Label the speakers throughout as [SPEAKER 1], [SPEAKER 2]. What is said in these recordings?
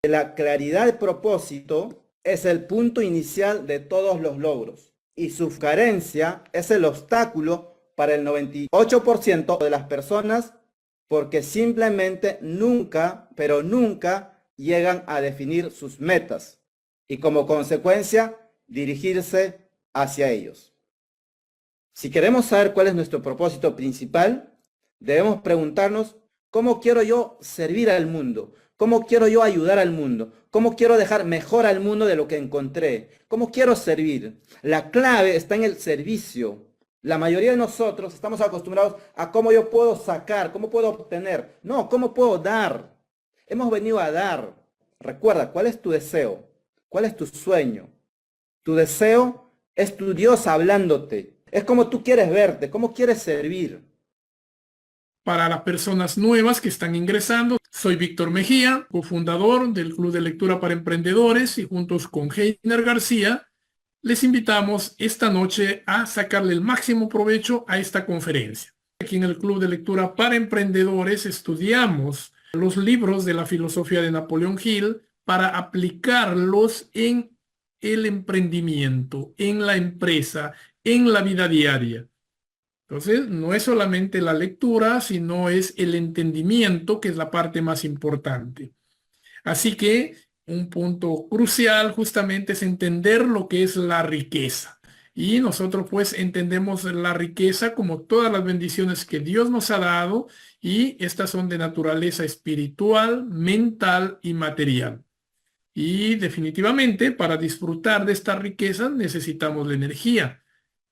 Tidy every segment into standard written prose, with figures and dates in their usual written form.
[SPEAKER 1] La claridad de propósito es el punto inicial de todos los logros y su carencia es el obstáculo para el 98% de las personas porque simplemente nunca, pero nunca llegan a definir sus metas y como consecuencia dirigirse hacia ellos. Si queremos saber cuál es nuestro propósito principal, debemos preguntarnos cómo quiero yo servir al mundo, cómo quiero yo ayudar al mundo, cómo quiero dejar mejor al mundo de lo que encontré, cómo quiero servir. La clave está en el servicio. La mayoría de nosotros estamos acostumbrados a cómo yo puedo sacar, cómo puedo obtener. No, cómo puedo dar. Hemos venido a dar. Recuerda, ¿cuál es tu deseo? ¿Cuál es tu sueño? Tu deseo es tu Dios hablándote. Es como tú quieres verte, cómo quieres servir.
[SPEAKER 2] Para las personas nuevas que están ingresando, soy Víctor Mejía, cofundador del Club de Lectura para Emprendedores y juntos con Heiner García, les invitamos esta noche a sacarle el máximo provecho a esta conferencia. Aquí en el Club de Lectura para Emprendedores estudiamos los libros de la filosofía de Napoleón Hill para aplicarlos en el emprendimiento, en la empresa, en la vida diaria. Entonces, no es solamente la lectura, sino es el entendimiento, que es la parte más importante. Así que un punto crucial justamente es entender lo que es la riqueza. Y nosotros pues entendemos la riqueza como todas las bendiciones que Dios nos ha dado y estas son de naturaleza espiritual, mental y material. Y definitivamente para disfrutar de esta riqueza necesitamos la energía.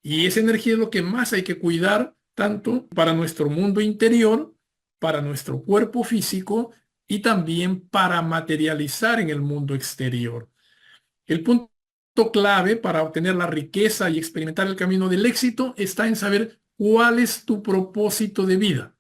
[SPEAKER 2] Y esa energía es lo que más hay que cuidar, tanto para nuestro mundo interior, para nuestro cuerpo físico y también para materializar en el mundo exterior. El punto clave para obtener la riqueza y experimentar el camino del éxito está en saber cuál es tu propósito de vida.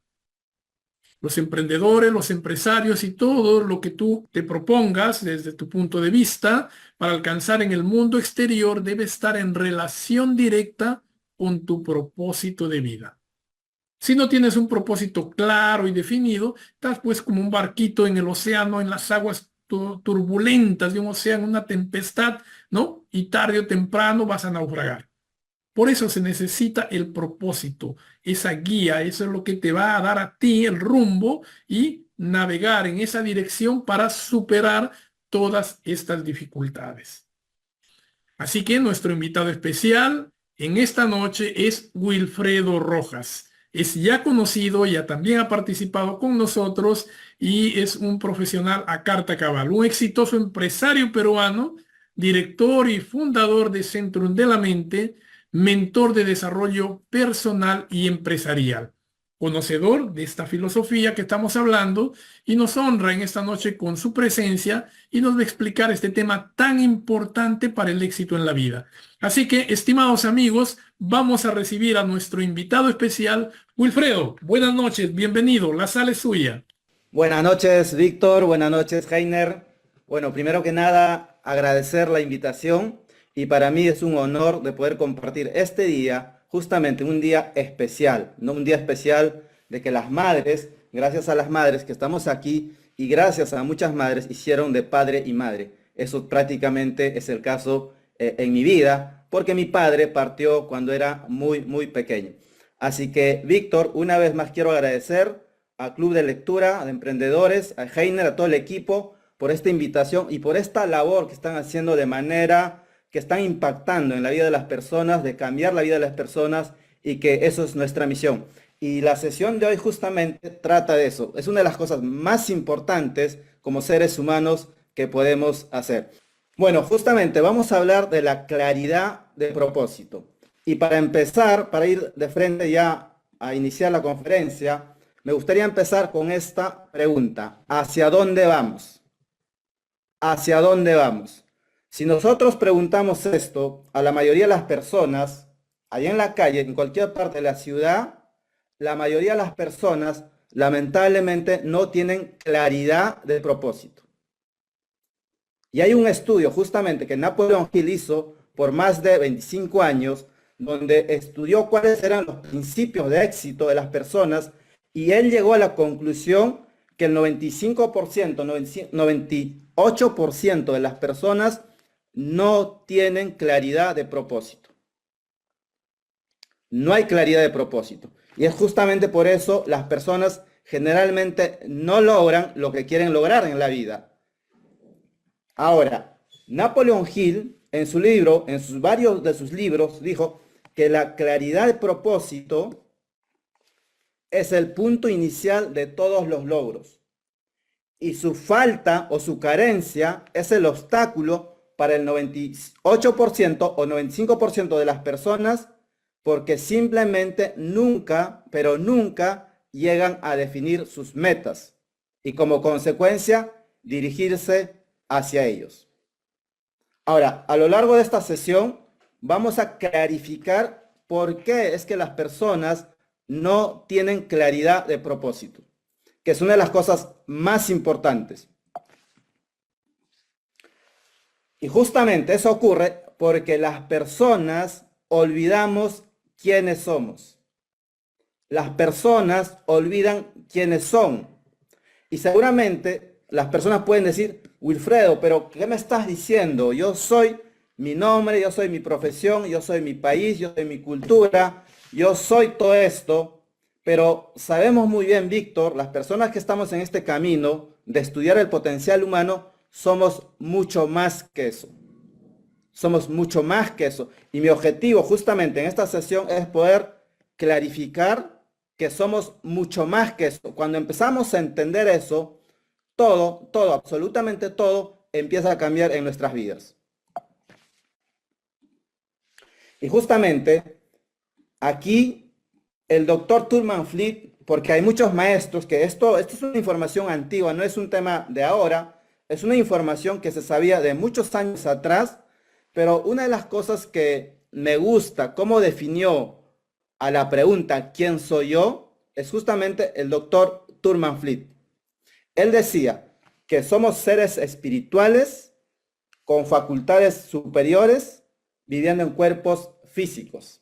[SPEAKER 2] Los emprendedores, los empresarios y todo lo que tú te propongas desde tu punto de vista para alcanzar en el mundo exterior debe estar en relación directa con tu propósito de vida. Si no tienes un propósito claro y definido, estás pues como un barquito en el océano, en las aguas turbulentas de un océano, una tempestad, ¿no? Y tarde o temprano vas a naufragar. Por eso se necesita el propósito, esa guía, eso es lo que te va a dar a ti el rumbo y navegar en esa dirección para superar todas estas dificultades. Así que nuestro invitado especial en esta noche es Wilfredo Rojas. Es ya conocido, ya también ha participado con nosotros y es un profesional a carta cabal, un exitoso empresario peruano, director y fundador de Centrum de la Mente, mentor de desarrollo personal y empresarial, conocedor de esta filosofía que estamos hablando y nos honra en esta noche con su presencia y nos va a explicar este tema tan importante para el éxito en la vida. Así que, estimados amigos, vamos a recibir a nuestro invitado especial, Wilfredo. Buenas noches, bienvenido, la sala es suya.
[SPEAKER 1] Buenas noches, Víctor. Buenas noches, Heiner. Bueno, primero que nada, agradecer la invitación y para mí es un honor de poder compartir este día, justamente un día especial, ¿no? Un día especial de que las madres, gracias a las madres que estamos aquí y gracias a muchas madres hicieron de padre y madre. Eso prácticamente es el caso en mi vida, porque mi padre partió cuando era muy pequeño. Así que, Víctor, una vez más quiero agradecer al Club de Lectura de Emprendedores, a Heiner, a todo el equipo, por esta invitación y por esta labor que están haciendo de manera que están impactando en la vida de las personas, de cambiar la vida de las personas y que eso es nuestra misión. Y la sesión de hoy justamente trata de eso. Es una de las cosas más importantes como seres humanos que podemos hacer. Bueno, justamente vamos a hablar de la claridad de propósito. Y para empezar, para ir de frente ya a iniciar la conferencia, me gustaría empezar con esta pregunta. ¿Hacia dónde vamos? ¿Hacia dónde vamos? Si nosotros preguntamos esto a la mayoría de las personas, allá en la calle, en cualquier parte de la ciudad, la mayoría de las personas lamentablemente no tienen claridad de propósito. Y hay un estudio justamente que Napoleón Hill hizo por más de 25 años, donde estudió cuáles eran los principios de éxito de las personas y él llegó a la conclusión que el 95%, 98% de las personas no tienen claridad de propósito. No hay claridad de propósito. Y es justamente por eso las personas generalmente no logran lo que quieren lograr en la vida. Ahora, Napoleon Hill, en su libro, en varios de sus libros, dijo que la claridad de propósito es el punto inicial de todos los logros. Y su falta o su carencia es el obstáculo para el 98% o 95% de las personas, porque simplemente nunca, pero nunca llegan a definir sus metas y como consecuencia dirigirse hacia ellos. Ahora, a lo largo de esta sesión vamos a clarificar por qué es que las personas no tienen claridad de propósito, que es una de las cosas más importantes. Y justamente eso ocurre porque las personas olvidamos quiénes somos. Las personas olvidan quiénes son. Y seguramente las personas pueden decir, Wilfredo, pero ¿qué me estás diciendo? Yo soy mi nombre, yo soy mi profesión, yo soy mi país, yo soy mi cultura, yo soy todo esto. Pero sabemos muy bien, Víctor, las personas que estamos en este camino de estudiar el potencial humano, somos mucho más que eso. Somos mucho más que eso. Y mi objetivo justamente en esta sesión es poder clarificar que somos mucho más que eso. Cuando empezamos a entender eso, todo, absolutamente todo, empieza a cambiar en nuestras vidas. Y justamente aquí el doctor Thurman Fleet, porque hay muchos maestros que esto es una información antigua, no es un tema de ahora, es una información que se sabía de muchos años atrás, pero una de las cosas que me gusta, cómo definió a la pregunta ¿quién soy yo?, es justamente el doctor Thurman Fleet. Él decía que somos seres espirituales con facultades superiores viviendo en cuerpos físicos.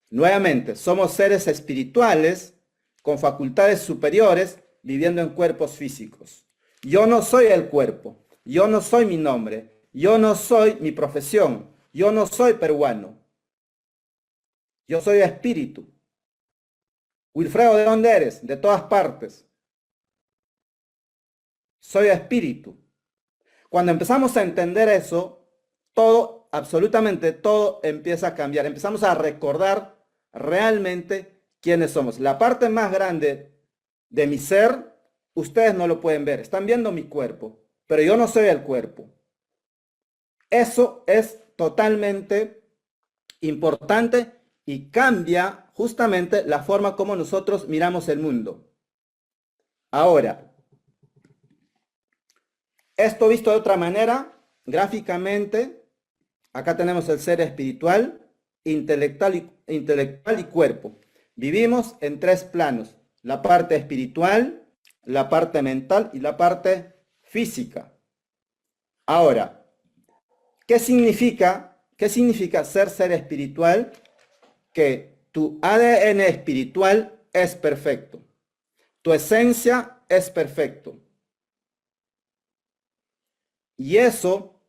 [SPEAKER 1] Nuevamente, somos seres espirituales con facultades superiores viviendo en cuerpos físicos. Yo no soy el cuerpo, yo no soy mi nombre, yo no soy mi profesión, yo no soy peruano. Yo soy espíritu. Wilfredo, ¿de dónde eres? De todas partes. Soy espíritu. Cuando empezamos a entender eso, todo, absolutamente todo empieza a cambiar. Empezamos a recordar realmente quiénes somos. La parte más grande de mi ser, ustedes no lo pueden ver. Están viendo mi cuerpo, pero yo no soy el cuerpo. Eso es totalmente importante y cambia justamente la forma como nosotros miramos el mundo. Ahora, esto visto de otra manera, gráficamente, acá tenemos el ser espiritual, intelectual y cuerpo. Vivimos en tres planos, la parte espiritual, la parte mental y la parte física. Ahora, ¿qué significa ser espiritual? Que tu ADN espiritual es perfecto. Tu esencia es perfecto. Y eso,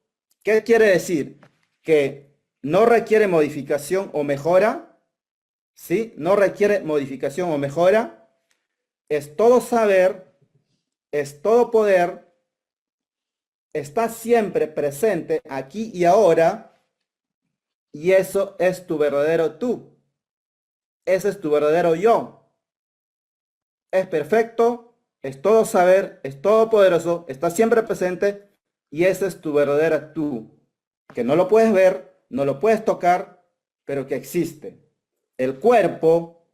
[SPEAKER 1] ¿qué quiere decir? Que no requiere modificación o mejora, ¿sí? No requiere modificación o mejora. Es todo saber, es todo poder, está siempre presente aquí y ahora, y eso es tu verdadero tú. Ese es tu verdadero yo. Es perfecto, es todo saber, es todo poderoso, está siempre presente, y ese es tu verdadera tú, que no lo puedes ver, no lo puedes tocar, pero que existe. El cuerpo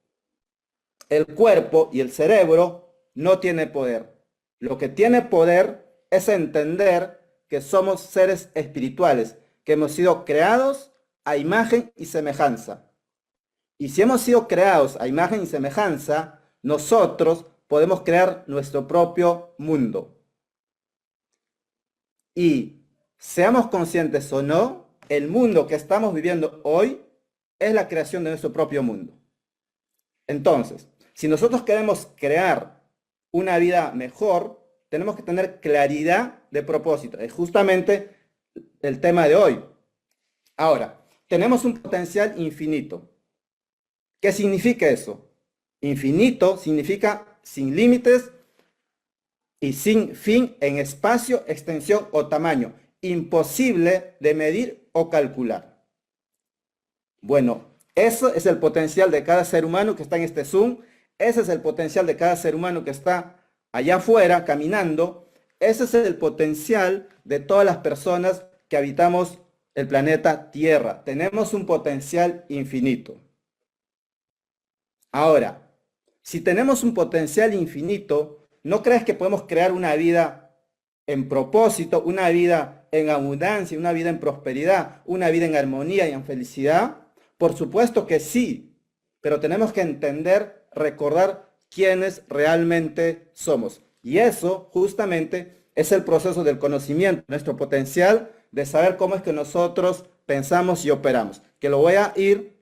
[SPEAKER 1] y el cerebro no tiene poder. Lo que tiene poder es entender que somos seres espirituales, que hemos sido creados a imagen y semejanza. Y si hemos sido creados a imagen y semejanza, nosotros podemos crear nuestro propio mundo. Y seamos conscientes o no, el mundo que estamos viviendo hoy es la creación de nuestro propio mundo. Entonces, Si nosotros queremos crear una vida mejor, tenemos que tener claridad de propósito. Es justamente el tema de hoy. Ahora, tenemos un potencial infinito. ¿Qué significa eso? Infinito significa sin límites y sin fin en espacio, extensión o tamaño. Imposible de medir o calcular. Bueno, eso es el potencial de cada ser humano que está en este Zoom. Ese es el potencial de cada ser humano que está allá afuera caminando. Ese es el potencial de todas las personas que habitamos el planeta Tierra. Tenemos un potencial infinito. Ahora, si tenemos un potencial infinito, ¿no crees que podemos crear una vida en propósito, una vida en abundancia, una vida en prosperidad, una vida en armonía y en felicidad? Por supuesto que sí, pero tenemos que entender, recordar quiénes realmente somos. Y eso justamente es el proceso del conocimiento, nuestro potencial de saber cómo es que nosotros pensamos y operamos, que lo voy a ir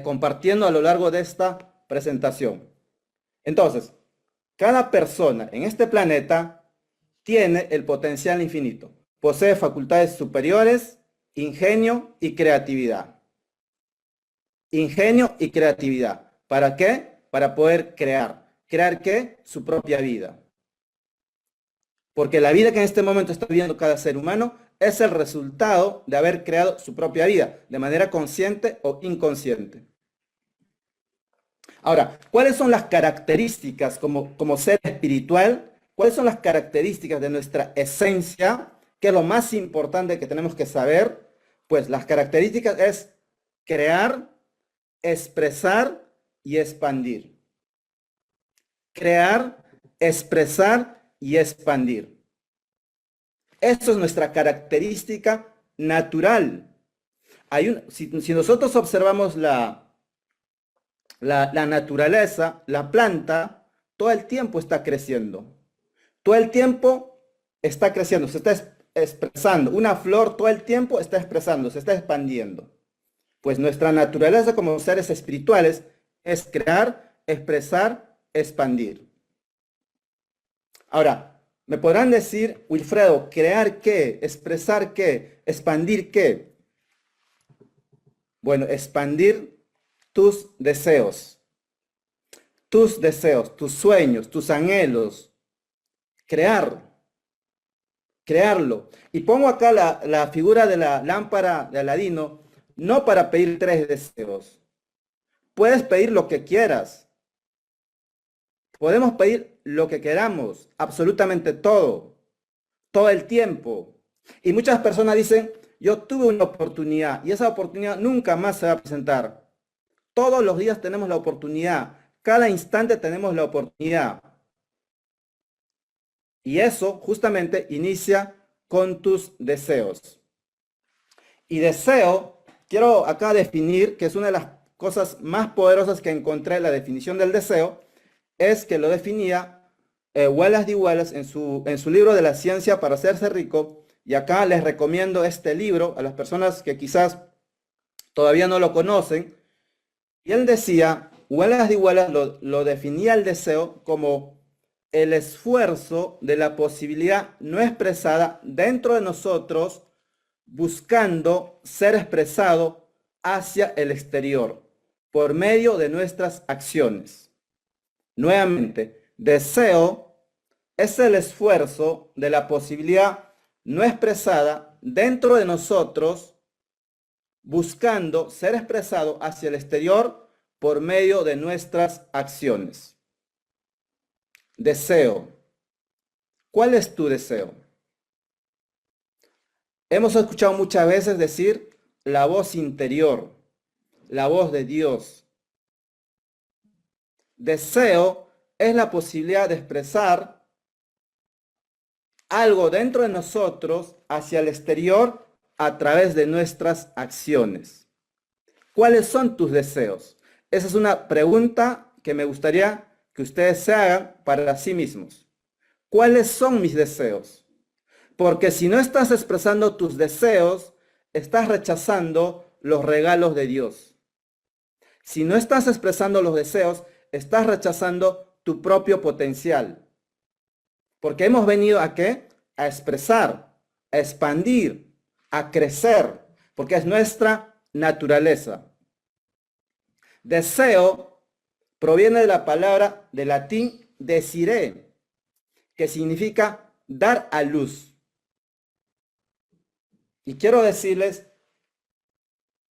[SPEAKER 1] compartiendo a lo largo de esta presentación. Entonces, cada persona en este planeta tiene el potencial infinito, posee facultades superiores, ingenio y creatividad. Ingenio y creatividad. ¿Para qué? Para poder crear. ¿Crear qué? Su propia vida. Porque la vida que en este momento está viviendo cada ser humano es el resultado de haber creado su propia vida, de manera consciente o inconsciente. Ahora, ¿cuáles son las características como ser espiritual? ¿Cuáles son las características de nuestra esencia? ¿Qué es lo más importante que tenemos que saber? Pues las características es crear, expresar y expandir. Crear, expresar y expandir. Eso es nuestra característica natural. Si nosotros observamos la naturaleza, la planta, todo el tiempo está creciendo. Todo el tiempo está creciendo, se está expresando. Una flor todo el tiempo está expresando, se está expandiendo. Pues nuestra naturaleza como seres espirituales es crear, expresar, expandir. Ahora, me podrán decir, Wilfredo, ¿crear qué? ¿Expresar qué? ¿Expandir qué? Bueno, expandir tus deseos, tus sueños, tus anhelos. Crearlo. Y pongo acá la figura de la lámpara de Aladino, no para pedir 3 deseos. Puedes pedir lo que quieras. Podemos pedir lo que queramos, absolutamente todo el tiempo. Y muchas personas dicen, yo tuve una oportunidad y esa oportunidad nunca más se va a presentar. Todos los días tenemos la oportunidad, cada instante tenemos la oportunidad. Y eso justamente inicia con tus deseos. Y deseo, quiero acá definir, que es una de las cosas más poderosas que encontré en la definición del deseo, es que lo definía Wallace D. Wallace en su libro de la ciencia para hacerse rico. Y acá les recomiendo este libro a las personas que quizás todavía no lo conocen. Y él decía, Wallace D. Wallace lo definía el deseo como el esfuerzo de la posibilidad no expresada dentro de nosotros, buscando ser expresado hacia el exterior, por medio de nuestras acciones. Nuevamente, deseo es el esfuerzo de la posibilidad no expresada dentro de nosotros, buscando ser expresado hacia el exterior por medio de nuestras acciones. Deseo. ¿Cuál es tu deseo? Hemos escuchado muchas veces decir la voz interior, la voz de Dios. Deseo es la posibilidad de expresar algo dentro de nosotros hacia el exterior a través de nuestras acciones. ¿Cuáles son tus deseos? Esa es una pregunta que me gustaría que ustedes se hagan para sí mismos. ¿Cuáles son mis deseos? Porque si no estás expresando tus deseos, estás rechazando los regalos de Dios. Si no estás expresando los deseos, estás rechazando tu propio potencial. Porque hemos venido ¿a qué? A expresar, a expandir, a crecer, porque es nuestra naturaleza. Deseo proviene de la palabra de latín desire, que significa dar a luz. Y quiero decirles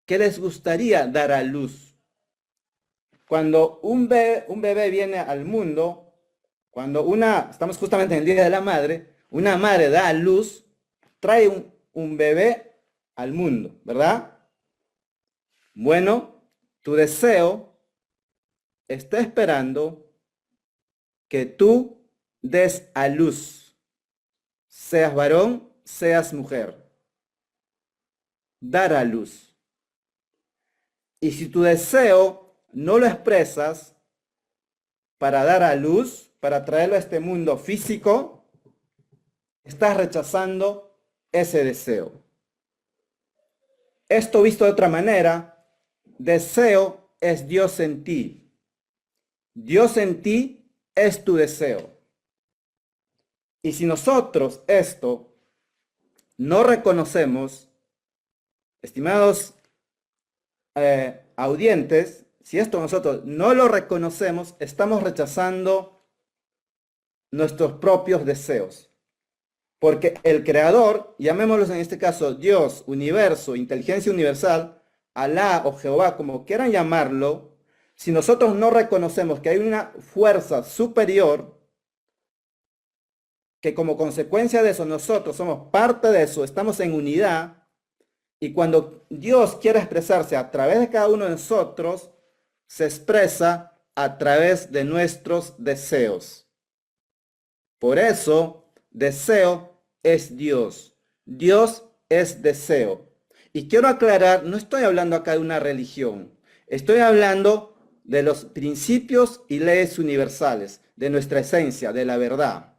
[SPEAKER 1] que les gustaría dar a luz. Cuando un bebé viene al mundo, estamos justamente en el Día de la Madre, una madre da a luz, trae un bebé al mundo, ¿verdad? Bueno, tu deseo está esperando que tú des a luz, seas varón, seas mujer. Dar a luz. Y si tu deseo no lo expresas para dar a luz, para traerlo a este mundo físico, estás rechazando ese deseo. Esto visto de otra manera, deseo es Dios en ti. Dios en ti es tu deseo. Y si nosotros esto no reconocemos, estimados audientes, si esto nosotros no lo reconocemos, estamos rechazando nuestros propios deseos. Porque el creador, llamémoslo en este caso Dios, universo, inteligencia universal, Alá o Jehová, como quieran llamarlo, si nosotros no reconocemos que hay una fuerza superior, que como consecuencia de eso nosotros somos parte de eso, estamos en unidad, y cuando Dios quiere expresarse a través de cada uno de nosotros, se expresa a través de nuestros deseos. Por eso, deseo es Dios. Dios es deseo. Y quiero aclarar, no estoy hablando acá de una religión. Estoy hablando de los principios y leyes universales, de nuestra esencia, de la verdad.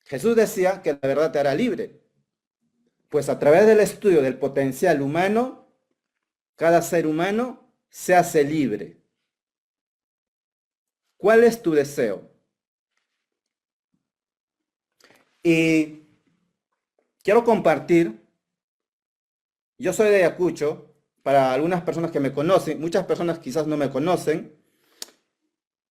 [SPEAKER 1] Jesús decía que la verdad te hará libre. Pues a través del estudio del potencial humano, cada ser humano se hace libre. ¿Cuál es tu deseo? Y quiero compartir, yo soy de Ayacucho, para algunas personas que me conocen, muchas personas quizás no me conocen.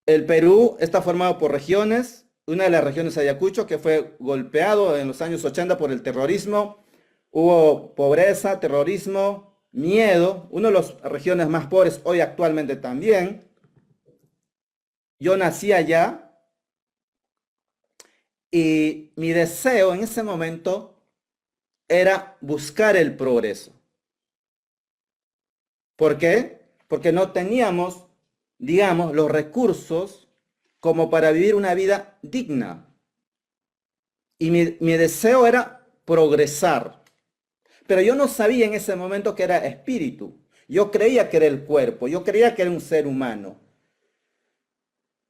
[SPEAKER 1] El Perú está formado por regiones, una de las regiones de Ayacucho que fue golpeado en los años 80 por el terrorismo. Hubo pobreza, terrorismo, miedo, una de las regiones más pobres hoy actualmente también. Yo nací allá y mi deseo en ese momento era buscar el progreso. ¿Por qué? Porque no teníamos, digamos, los recursos como para vivir una vida digna. Y mi deseo era progresar. Pero yo no sabía en ese momento que era espíritu. Yo creía que era el cuerpo. Yo creía que era un ser humano.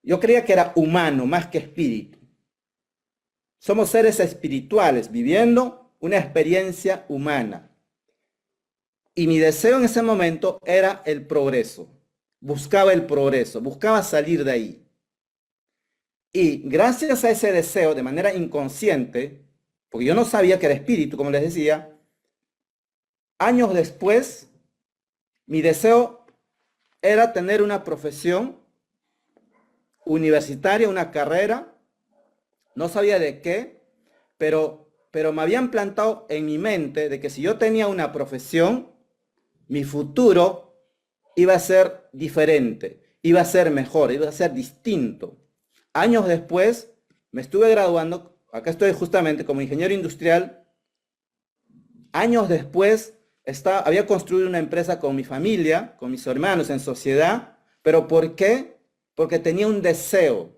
[SPEAKER 1] Yo creía que era humano más que espíritu. Somos seres espirituales viviendo una experiencia humana. Y mi deseo en ese momento era el progreso. Buscaba el progreso, buscaba salir de ahí. Y gracias a ese deseo, de manera inconsciente, porque yo no sabía que era espíritu, como les decía, años después, mi deseo era tener una profesión universitaria, una carrera, no sabía de qué, pero me habían plantado en mi mente de que si yo tenía una profesión, mi futuro iba a ser diferente, iba a ser mejor, iba a ser distinto. Años después, me estuve graduando, acá estoy justamente como ingeniero industrial. Años después, había construido una empresa con mi familia, con mis hermanos en sociedad. ¿Pero por qué? Porque tenía un deseo.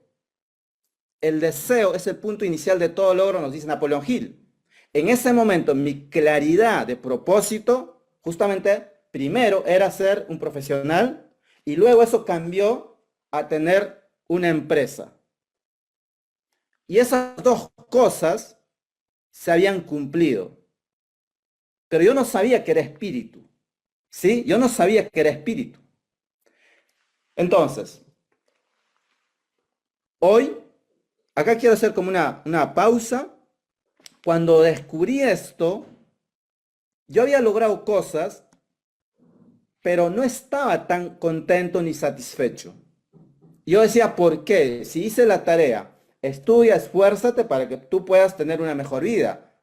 [SPEAKER 1] El deseo es el punto inicial de todo logro, nos dice Napoleón Hill. En ese momento, mi claridad de propósito, justamente, primero era ser un profesional y luego eso cambió a tener una empresa. Y esas dos cosas se habían cumplido. Pero yo no sabía que era espíritu. ¿Sí? Yo no sabía que era espíritu. Entonces, Hoy, acá quiero hacer como una pausa. Cuando descubrí esto, yo había logrado cosas, pero no estaba tan contento ni satisfecho. Yo decía, ¿por qué? Si hice la tarea, estudia, esfuérzate para que tú puedas tener una mejor vida.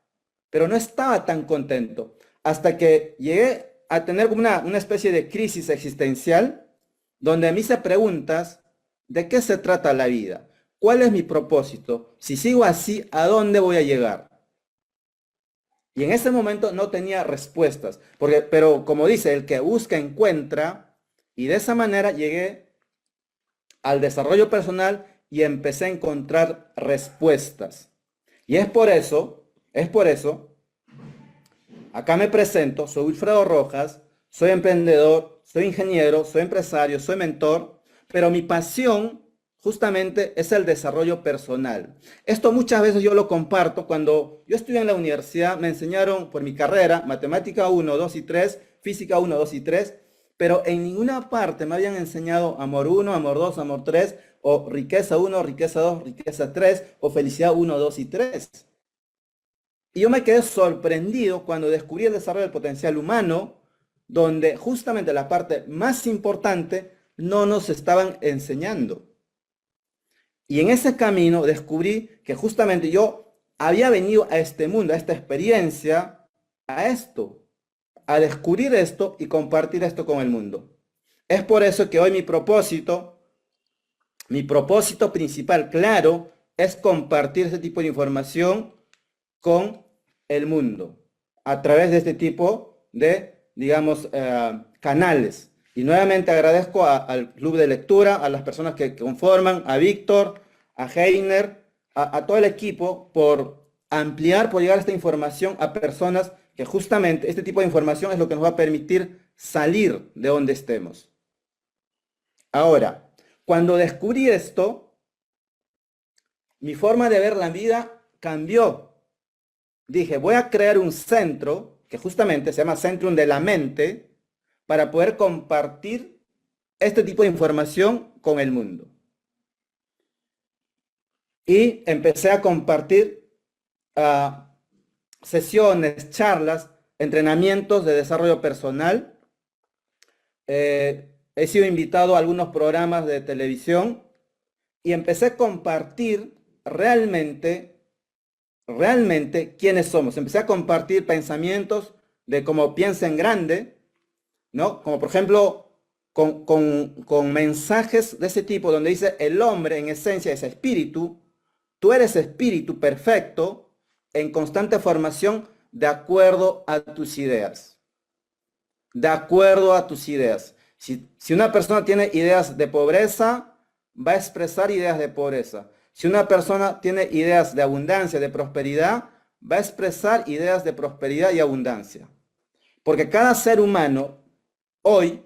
[SPEAKER 1] Pero no estaba tan contento. Hasta que llegué a tener como una especie de crisis existencial, donde me hice preguntas, ¿de qué se trata la vida? ¿Cuál es mi propósito? Si sigo así, ¿a dónde voy a llegar? Y en ese momento no tenía respuestas, pero como dice, el que busca encuentra, y de esa manera llegué al desarrollo personal y empecé a encontrar respuestas. Y es por eso, acá me presento, soy Wilfredo Rojas, soy emprendedor, soy ingeniero, soy empresario, soy mentor, pero mi pasión justamente es el desarrollo personal. Esto muchas veces yo lo comparto. Cuando yo estudié en la universidad, me enseñaron por mi carrera, matemática 1, 2 y 3, física 1, 2 y 3, pero en ninguna parte me habían enseñado amor 1, amor 2, amor 3, o riqueza 1, riqueza 2, riqueza 3, o felicidad 1, 2 y 3. Y yo me quedé sorprendido cuando descubrí el desarrollo del potencial humano, donde justamente la parte más importante no nos estaban enseñando. Y en ese camino descubrí que justamente yo había venido a este mundo, a esta experiencia, a esto, a descubrir esto y compartir esto con el mundo. Es por eso que hoy mi propósito principal, claro, es compartir este tipo de información con el mundo a través de este tipo de, digamos, canales. Y nuevamente agradezco al Club de Lectura, a las personas que conforman, a Víctor, a Heiner, a todo el equipo por ampliar, por llegar esta información a personas que justamente este tipo de información es lo que nos va a permitir salir de donde estemos. Ahora, cuando descubrí esto, mi forma de ver la vida cambió. Dije, voy a crear un centro que justamente se llama Centrum de la Mente para poder compartir este tipo de información con el mundo. Y empecé a compartir sesiones, charlas, entrenamientos de desarrollo personal. He sido invitado a algunos programas de televisión y empecé a compartir realmente quiénes somos. Empecé a compartir pensamientos de cómo piensa en grande, ¿no? Como por ejemplo, con mensajes de ese tipo, donde dice, el hombre en esencia es espíritu, tú eres espíritu perfecto, en constante formación, de acuerdo a tus ideas. De acuerdo a tus ideas. Si una persona tiene ideas de pobreza, va a expresar ideas de pobreza. Si una persona tiene ideas de abundancia, de prosperidad, va a expresar ideas de prosperidad y abundancia. Porque cada ser humano hoy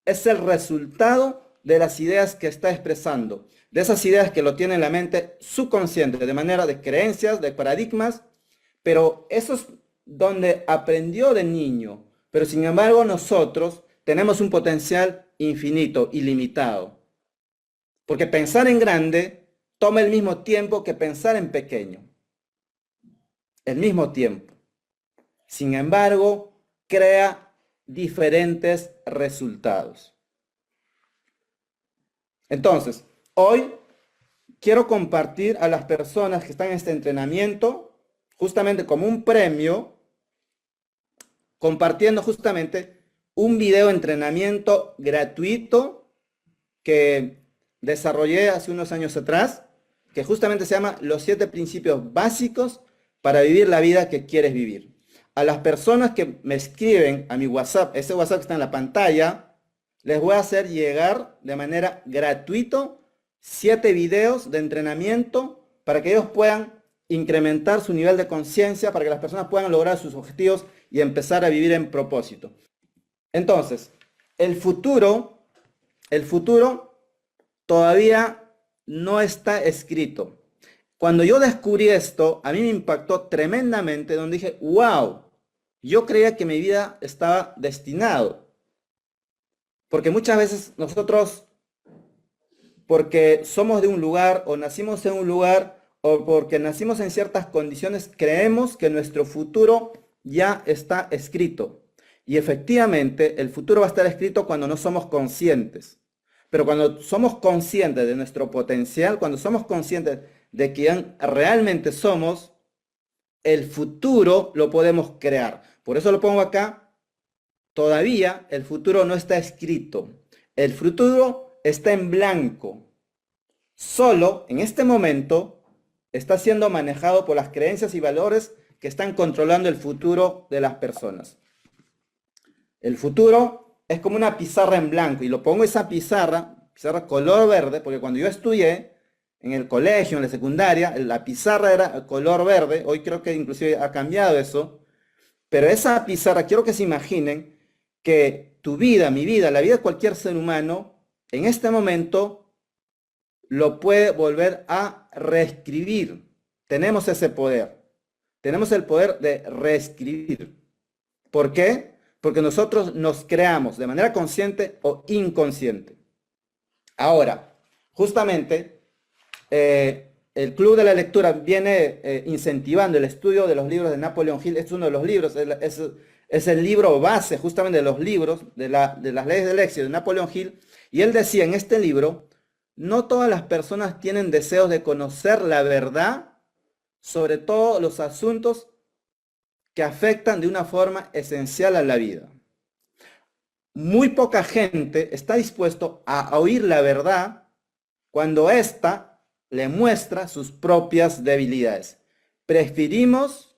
[SPEAKER 1] es el resultado de las ideas que está expresando, de esas ideas que lo tiene en la mente subconsciente, de manera de creencias, de paradigmas, pero eso es donde aprendió de niño. Pero sin embargo nosotros tenemos un potencial infinito, ilimitado. Porque pensar en grande toma el mismo tiempo que pensar en pequeño. El mismo tiempo. Sin embargo, crea diferentes resultados. Entonces, hoy quiero compartir a las personas que están en este entrenamiento, justamente como un premio, compartiendo justamente un video de entrenamiento gratuito que desarrollé hace unos años atrás, que justamente se llama Los 7 principios básicos para vivir la vida que quieres vivir. A las personas que me escriben a mi WhatsApp, ese WhatsApp que está en la pantalla, les voy a hacer llegar de manera gratuita 7 videos de entrenamiento para que ellos puedan incrementar su nivel de conciencia, para que las personas puedan lograr sus objetivos y empezar a vivir en propósito. Entonces, el futuro todavía no está escrito. Cuando yo descubrí esto, a mí me impactó tremendamente, donde dije, wow, yo creía que mi vida estaba destinado. Porque muchas veces nosotros porque somos de un lugar o nacimos en un lugar o porque nacimos en ciertas condiciones, creemos que nuestro futuro ya está escrito. Y efectivamente, el futuro va a estar escrito cuando no somos conscientes. Pero cuando somos conscientes de nuestro potencial, cuando somos conscientes de quién realmente somos, el futuro lo podemos crear. Por eso lo pongo acá. Todavía el futuro no está escrito. El futuro está en blanco. Solo en este momento está siendo manejado por las creencias y valores que están controlando el futuro de las personas. El futuro es como una pizarra en blanco y lo pongo esa pizarra color verde, porque cuando yo estudié en el colegio, en la secundaria, la pizarra era color verde. Hoy creo que inclusive ha cambiado eso. Pero esa pizarra, quiero que se imaginen que tu vida, mi vida, la vida de cualquier ser humano, en este momento lo puede volver a reescribir. Tenemos ese poder. Tenemos el poder de reescribir. ¿Por qué? Porque nosotros nos creamos de manera consciente o inconsciente. Ahora, justamente, el Club de la Lectura viene incentivando el estudio de los libros de Napoleon Hill. Este es uno de los libros, es el libro base justamente de los libros, de las leyes del éxito de Napoleon Hill. Y él decía en este libro, no todas las personas tienen deseos de conocer la verdad, sobre todo los asuntos que afectan de una forma esencial a la vida. Muy poca gente está dispuesto a oír la verdad cuando ésta le muestra sus propias debilidades. Preferimos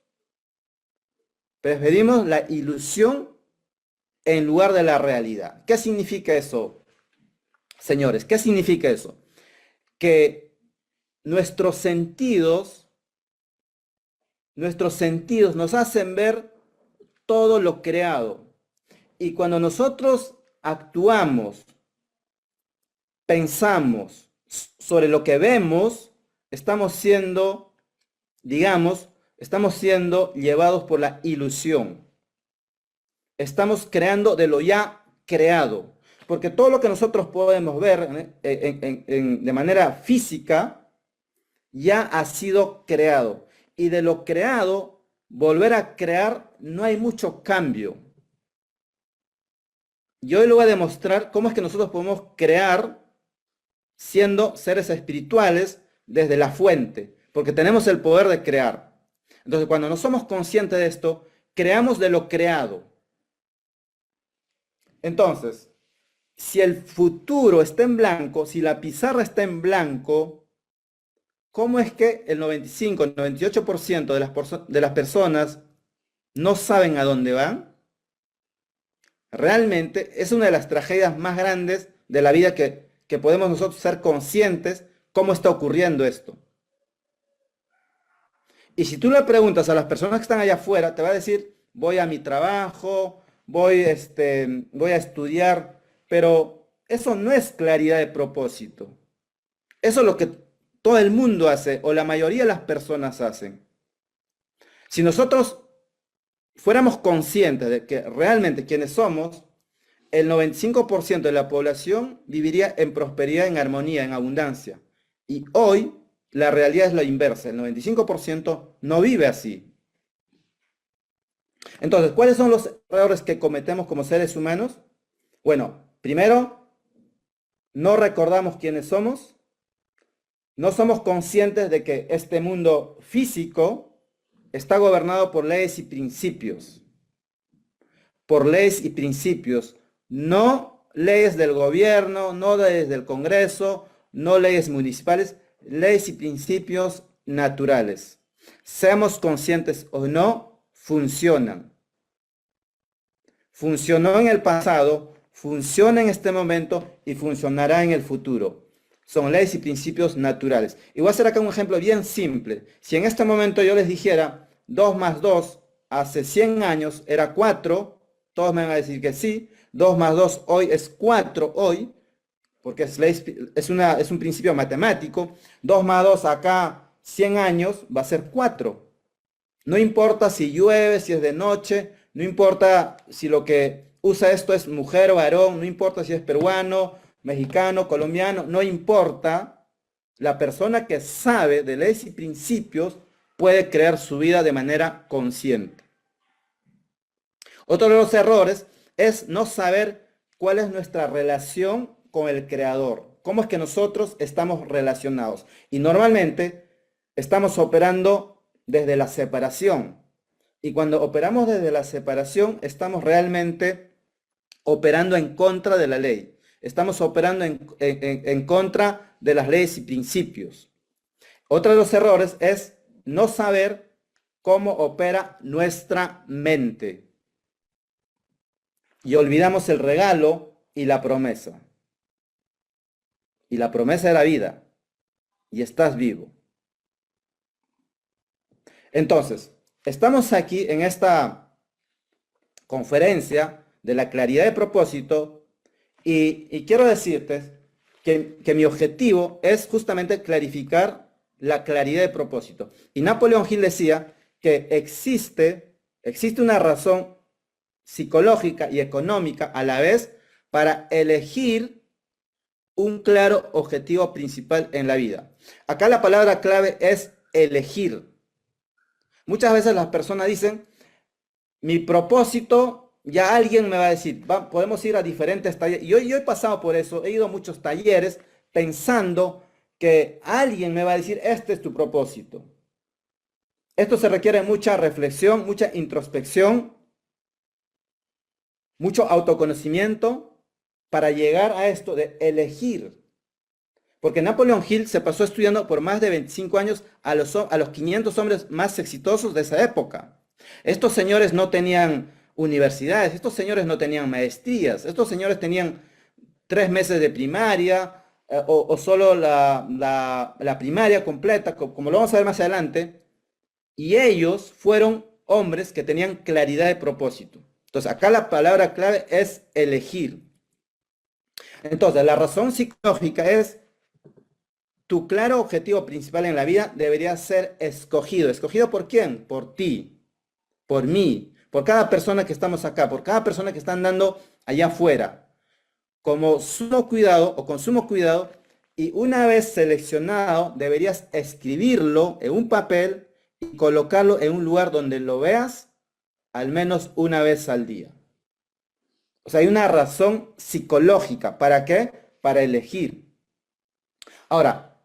[SPEAKER 1] la ilusión en lugar de la realidad. ¿Qué significa eso, señores? ¿Qué significa eso? Que nuestros sentidos nos hacen ver todo lo creado. Y cuando nosotros actuamos, pensamos sobre lo que vemos, estamos siendo llevados por la ilusión. Estamos creando de lo ya creado. Porque todo lo que nosotros podemos ver de manera física ya ha sido creado. Y de lo creado, volver a crear, no hay mucho cambio. Y hoy le voy a demostrar cómo es que nosotros podemos crear siendo seres espirituales desde la fuente, porque tenemos el poder de crear. Entonces, cuando no somos conscientes de esto, creamos de lo creado. Entonces, si el futuro está en blanco, si la pizarra está en blanco, ¿cómo es que el 95, el 98% de las personas no saben a dónde van? Realmente es una de las tragedias más grandes de la vida que podemos nosotros ser conscientes cómo está ocurriendo esto. Y si tú le preguntas a las personas que están allá afuera, te va a decir, voy a mi trabajo, voy a estudiar, pero eso no es claridad de propósito. Eso es lo que todo el mundo hace, o la mayoría de las personas hacen. Si nosotros fuéramos conscientes de que realmente quienes somos, el 95% de la población viviría en prosperidad, en armonía, en abundancia. Y hoy la realidad es la inversa, el 95% no vive así. Entonces, ¿cuáles son los errores que cometemos como seres humanos? Bueno, primero, no recordamos quiénes somos. No somos conscientes de que este mundo físico está gobernado por leyes y principios. Por leyes y principios. No leyes del gobierno, no leyes del Congreso, no leyes municipales, leyes y principios naturales. Seamos conscientes o no, funcionan. Funcionó en el pasado, funciona en este momento y funcionará en el futuro. Son leyes y principios naturales. Y voy a hacer acá un ejemplo bien simple. Si en este momento yo les dijera 2 más 2 hace 100 años era 4, todos me van a decir que sí. 2 más 2 hoy es 4 hoy, porque es un principio matemático. 2 más 2 acá 100 años va a ser 4. No importa si llueve, si es de noche, no importa si lo que usa esto es mujer o varón, no importa si es peruano, mexicano, colombiano, no importa. La persona que sabe de leyes y principios puede crear su vida de manera consciente. Otro de los errores es no saber cuál es nuestra relación con el Creador. ¿Cómo es que nosotros estamos relacionados? Y normalmente estamos operando desde la separación. Y cuando operamos desde la separación, estamos realmente operando en contra de la ley. Estamos operando en contra de las leyes y principios. Otro de los errores es no saber cómo opera nuestra mente. Y olvidamos el regalo y la promesa. Y la promesa era vida. Y estás vivo. Entonces, estamos aquí en esta conferencia de la claridad de propósito y quiero decirte que mi objetivo es justamente clarificar la claridad de propósito. Y Napoleón Hill decía que existe una razón psicológica y económica a la vez para elegir un claro objetivo principal en la vida. Acá la palabra clave es elegir. Muchas veces las personas dicen, mi propósito, ya alguien me va a decir, podemos ir a diferentes talleres. Yo he pasado por eso, he ido a muchos talleres pensando que alguien me va a decir, este es tu propósito. Esto se requiere mucha reflexión, mucha introspección, mucho autoconocimiento para llegar a esto de elegir. Porque Napoleón Hill se pasó estudiando por más de 25 años a los 500 hombres más exitosos de esa época. Estos señores no tenían universidades, estos señores no tenían maestrías, estos señores tenían 3 meses de primaria o solo la primaria completa, como lo vamos a ver más adelante. Y ellos fueron hombres que tenían claridad de propósito. Entonces, acá la palabra clave es elegir. Entonces, la razón psicológica es tu claro objetivo principal en la vida debería ser escogido. ¿Escogido por quién? Por ti, por mí, por cada persona que estamos acá, por cada persona que está andando allá afuera. Como sumo cuidado o con sumo cuidado, y una vez seleccionado, deberías escribirlo en un papel y colocarlo en un lugar donde lo veas al menos una vez al día. O sea, hay una razón psicológica. ¿Para qué? Para elegir. Ahora,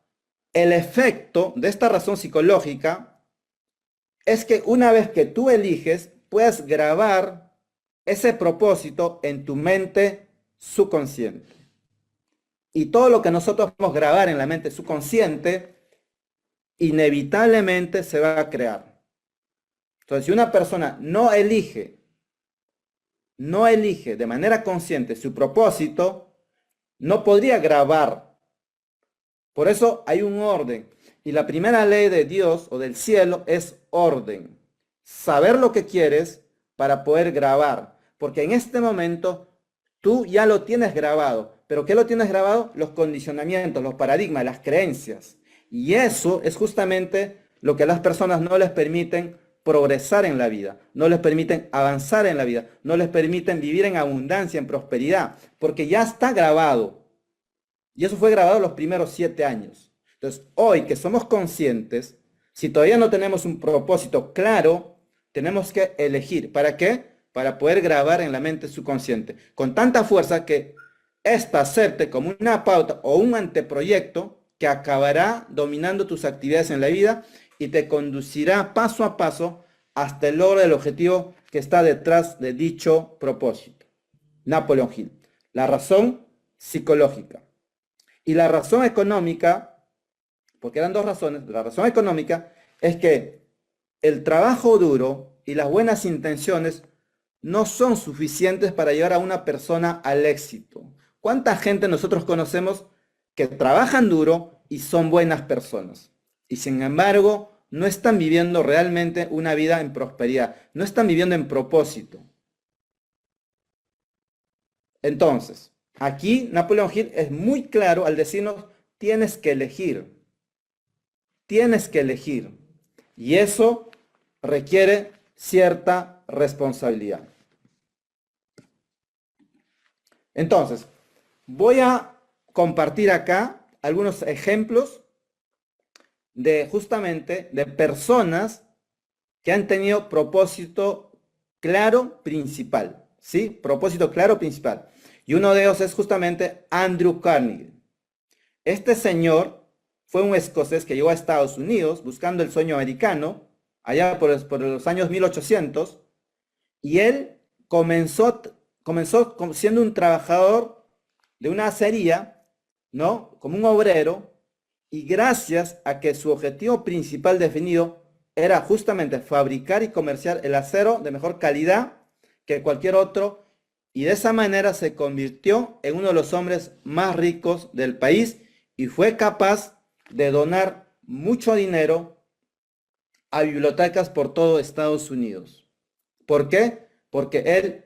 [SPEAKER 1] el efecto de esta razón psicológica es que una vez que tú eliges, puedes grabar ese propósito en tu mente subconsciente. Y todo lo que nosotros podemos grabar en la mente subconsciente, inevitablemente se va a crear. Entonces, si una persona no elige de manera consciente su propósito, no podría grabar. Por eso hay un orden. Y la primera ley de Dios o del cielo es orden. Saber lo que quieres para poder grabar. Porque en este momento tú ya lo tienes grabado. ¿Pero qué lo tienes grabado? Los condicionamientos, los paradigmas, las creencias. Y eso es justamente lo que a las personas no les permiten progresar en la vida, no les permiten avanzar en la vida, no les permiten vivir en abundancia, en prosperidad, porque ya está grabado. Y eso fue grabado los primeros 7 años. Entonces, hoy que somos conscientes, si todavía no tenemos un propósito claro, tenemos que elegir. ¿Para qué? Para poder grabar en la mente subconsciente, con tanta fuerza que esta acepte como una pauta o un anteproyecto que acabará dominando tus actividades en la vida y te conducirá paso a paso hasta el logro del objetivo que está detrás de dicho propósito. Napoleón Hill. La razón psicológica. Y la razón económica, porque eran dos razones, la razón económica es que el trabajo duro y las buenas intenciones no son suficientes para llevar a una persona al éxito. ¿Cuánta gente nosotros conocemos que trabajan duro y son buenas personas? Y sin embargo, no están viviendo realmente una vida en prosperidad, no están viviendo en propósito. Entonces, aquí Napoleón Hill es muy claro al decirnos, tienes que elegir. Tienes que elegir. Y eso requiere cierta responsabilidad. Entonces, voy a compartir acá algunos ejemplos de justamente de personas que han tenido propósito claro principal, ¿sí? Propósito claro principal. Y uno de ellos es justamente Andrew Carnegie. Este señor fue un escocés que llegó a Estados Unidos buscando el sueño americano, allá por los años 1800, y él comenzó siendo un trabajador de una acería, ¿no? Como un obrero, y gracias a que su objetivo principal definido era justamente fabricar y comerciar el acero de mejor calidad que cualquier otro, y de esa manera se convirtió en uno de los hombres más ricos del país y fue capaz de donar mucho dinero a bibliotecas por todo Estados Unidos. ¿Por qué? Porque él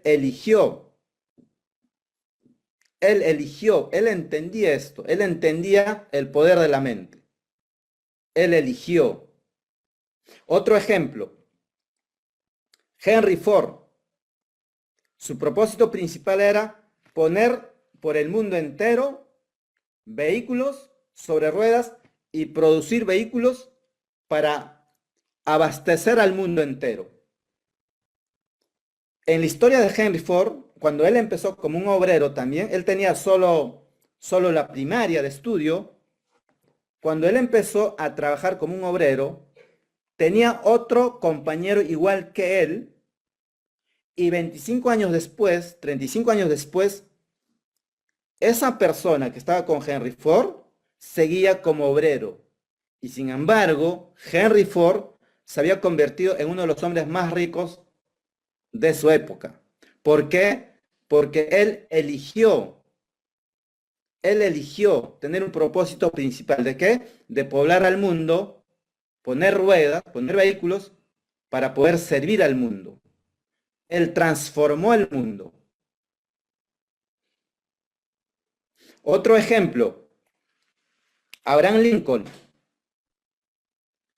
[SPEAKER 1] entendía esto, él entendía el poder de la mente. Él eligió. Otro ejemplo, Henry Ford. Su propósito principal era poner por el mundo entero vehículos sobre ruedas y producir vehículos para abastecer al mundo entero. En la historia de Henry Ford, cuando él empezó como un obrero también, él tenía solo la primaria de estudio. Cuando él empezó a trabajar como un obrero, tenía otro compañero igual que él, y 25 años después, 35 años después, esa persona que estaba con Henry Ford seguía como obrero. Y sin embargo, Henry Ford se había convertido en uno de los hombres más ricos de su época. ¿Por qué? Porque él eligió tener un propósito principal. ¿De qué? De poblar al mundo, poner ruedas, poner vehículos para poder servir al mundo. Él transformó el mundo. Otro ejemplo, Abraham Lincoln.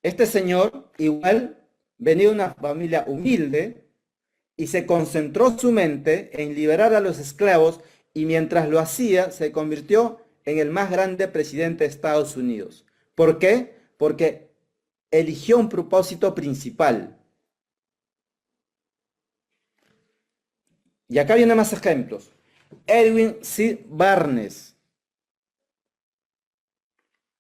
[SPEAKER 1] Este señor igual venía de una familia humilde y se concentró su mente en liberar a los esclavos, y mientras lo hacía se convirtió en el más grande presidente de Estados Unidos. ¿Por qué? Porque eligió un propósito principal. Y acá vienen más ejemplos. Edwin C. Barnes.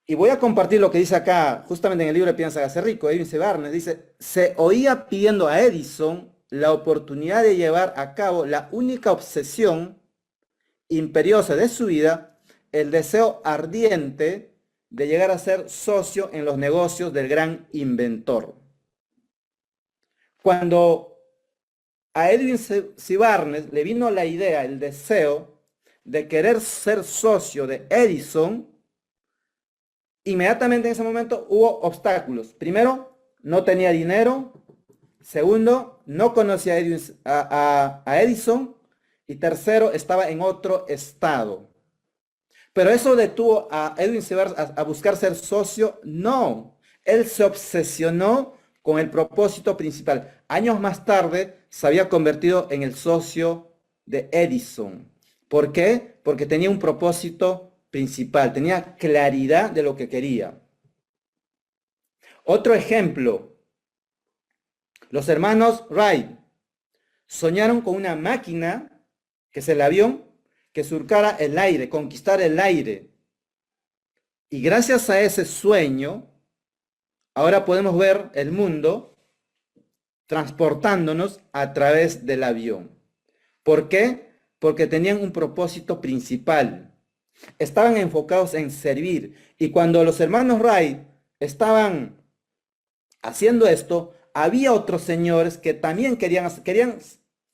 [SPEAKER 1] Y voy a compartir lo que dice acá, justamente en el libro de Piensa Hágase Rico. Edwin C. Barnes dice: se oía pidiendo a Edison la oportunidad de llevar a cabo la única obsesión imperiosa de su vida, el deseo ardiente de llegar a ser socio en los negocios del gran inventor. Cuando a Edwin C. Barnes le vino la idea, el deseo de querer ser socio de Edison, inmediatamente en ese momento hubo obstáculos. Primero, no tenía dinero. Segundo, no conocía a Edison. Y tercero, estaba en otro estado. Pero eso detuvo a Edwin C. Barnes a buscar ser socio. No, él se obsesionó con el propósito principal. Años más tarde se había convertido en el socio de Edison. ¿Por qué? Porque tenía un propósito principal, tenía claridad de lo que quería. Otro ejemplo, los hermanos Wright soñaron con una máquina, que es el avión, que surcara el aire, conquistar el aire. Y gracias a ese sueño, ahora podemos ver el mundo transportándonos a través del avión. ¿Por qué? Porque tenían un propósito principal. Estaban enfocados en servir. Y cuando los hermanos Wright estaban haciendo esto, había otros señores que también querían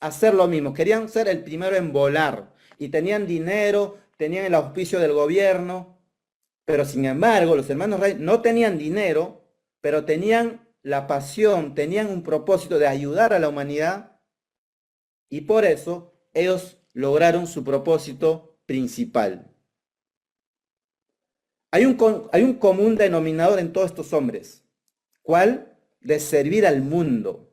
[SPEAKER 1] hacer lo mismo, querían ser el primero en volar, y tenían dinero, tenían el auspicio del gobierno, pero sin embargo los hermanos Wright no tenían dinero, pero tenían la pasión, tenían un propósito de ayudar a la humanidad, y por eso ellos lograron su propósito principal. Hay un común denominador en todos estos hombres. ¿Cuál? De servir al mundo.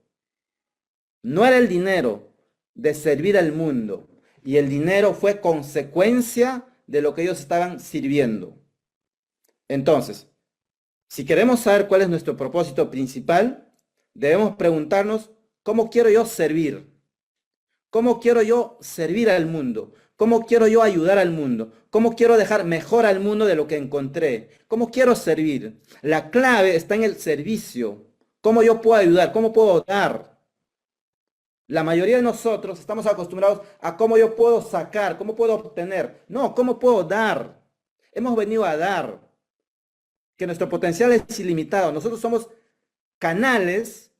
[SPEAKER 1] No era el dinero, de servir al mundo. Y el dinero fue consecuencia de lo que ellos estaban sirviendo. Entonces, si queremos saber cuál es nuestro propósito principal, debemos preguntarnos, ¿cómo quiero yo servir? ¿Cómo quiero yo servir al mundo? ¿Cómo quiero yo ayudar al mundo? ¿Cómo quiero dejar mejor al mundo de lo que encontré? ¿Cómo quiero servir? La clave está en el servicio. ¿Cómo yo puedo ayudar? ¿Cómo puedo dar? La mayoría de nosotros estamos acostumbrados a cómo yo puedo sacar, cómo puedo obtener. No, ¿cómo puedo dar? Hemos venido a dar. Que nuestro potencial es ilimitado. Nosotros somos canales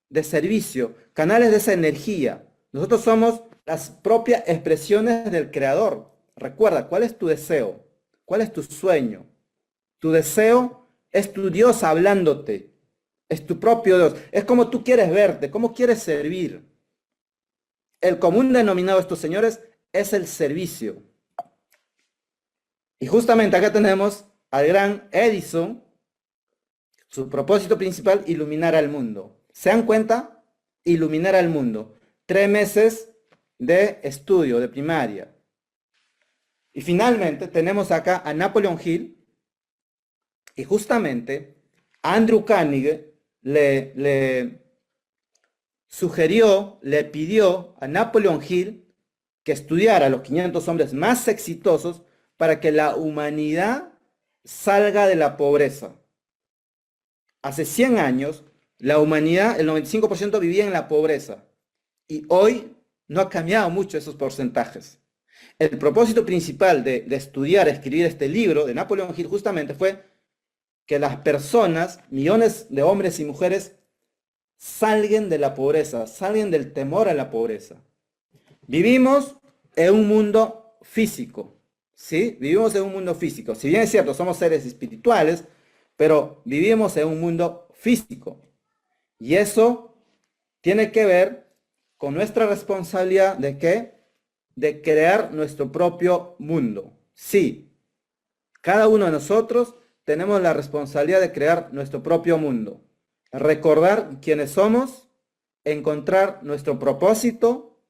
[SPEAKER 1] de servicio, canales de esa energía. Nosotros somos las propias expresiones del Creador. Recuerda, ¿cuál es tu deseo? ¿Cuál es tu sueño? Tu deseo es tu Dios hablándote. Es tu propio Dios. Es como tú quieres verte, cómo quieres servir. El común denominado de estos señores es el servicio. Y justamente acá tenemos al gran Edison. Su propósito principal, iluminar al mundo. ¿Se dan cuenta? Iluminar al mundo. 3 meses de estudio, de primaria. Y finalmente tenemos acá a Napoleon Hill. Y justamente Andrew Carnegie le sugirió, le pidió a Napoleon Hill que estudiara a los 500 hombres más exitosos para que la humanidad salga de la pobreza. Hace 100 años, la humanidad, el 95% vivía en la pobreza. Y hoy no ha cambiado mucho esos porcentajes. El propósito principal de estudiar, escribir este libro de Napoleon Hill justamente fue que las personas, millones de hombres y mujeres, salgan de la pobreza, salgan del temor a la pobreza. Vivimos en un mundo físico, ¿sí? Vivimos en un mundo físico. Si bien es cierto, somos seres espirituales, pero vivimos en un mundo físico. Y eso tiene que ver con nuestra responsabilidad de ¿qué? De crear nuestro propio mundo. Sí, cada uno de nosotros tenemos la responsabilidad de crear nuestro propio mundo. Recordar quiénes somos, encontrar nuestro propósito,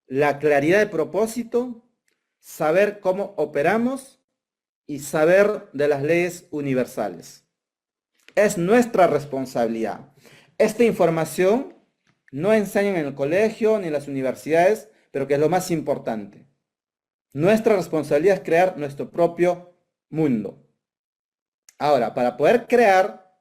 [SPEAKER 1] la claridad de propósito, saber cómo operamos y saber de las leyes universales. Es nuestra responsabilidad. Esta información no enseñan en el colegio ni en las universidades, pero que es lo más importante. Nuestra responsabilidad es crear nuestro propio mundo. Ahora, para poder crear,